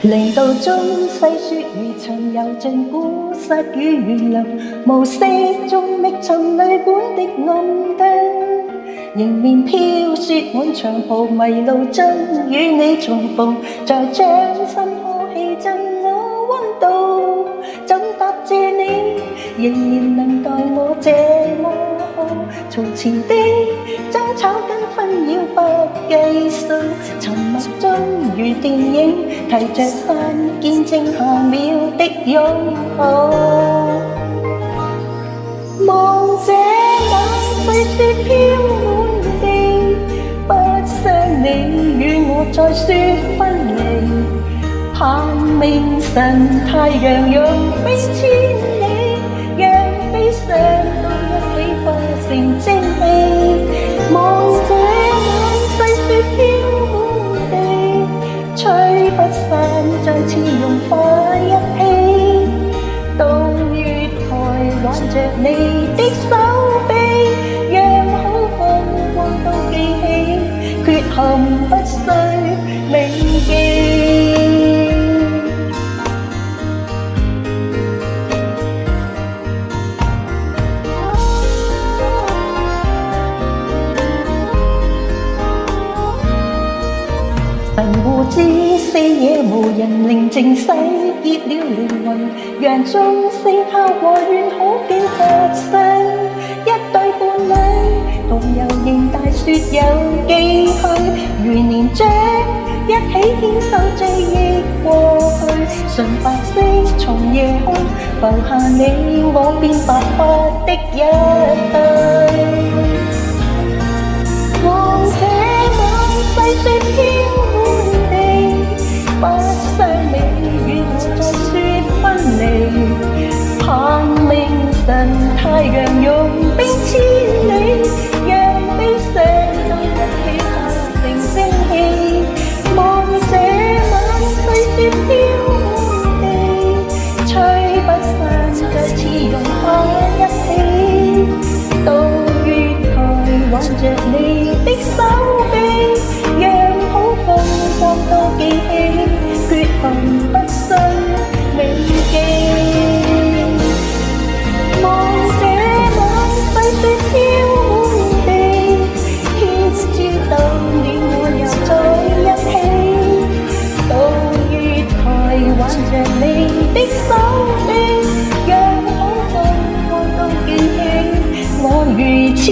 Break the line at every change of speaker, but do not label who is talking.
零度中細雪如塵，遊盡古剎與園林，無色中覓尋旅館的暗燈，迎面飄雪滿長袍，迷路真與你重逢，在掌心呵氣震我溫度，怎答謝你仍然能待我這麼好，從前的爭吵跟紛擾不計數，沉默中如電影，提着散見證下秒的擁抱。望這晚細雪飄滿地，不想你與我再說分離，盼明晨太陽用冰千里，讓悲傷都一起化成蒸汽。望這晚細雪飄滿地，吹不散再次融化一起，到月台挽着你的手臂，讓好風光都記起，缺陷不需銘記。神湖之四野無人，寧靜洗潔了靈魂，讓鐘聲敲過願好景發生，一對伴侶同遊迎大雪有幾許，如年將一起牽手追憶過去，純白色從夜空浮下你我變白髮的一對。望這晚細雪飄滿地，不想你與我再說分離，盼明晨太陽用冰千里，讓悲傷都一起化成蒸汽。望這晚細雪飄滿地，吹不散再次融化一起，到月台挽着你的手臂，讓好風光都記起，缺陷不需銘記。望這晚細雪飄滿地，天知道你我又在一起，到月台挽着你的手臂，讓好風光都記起，我如此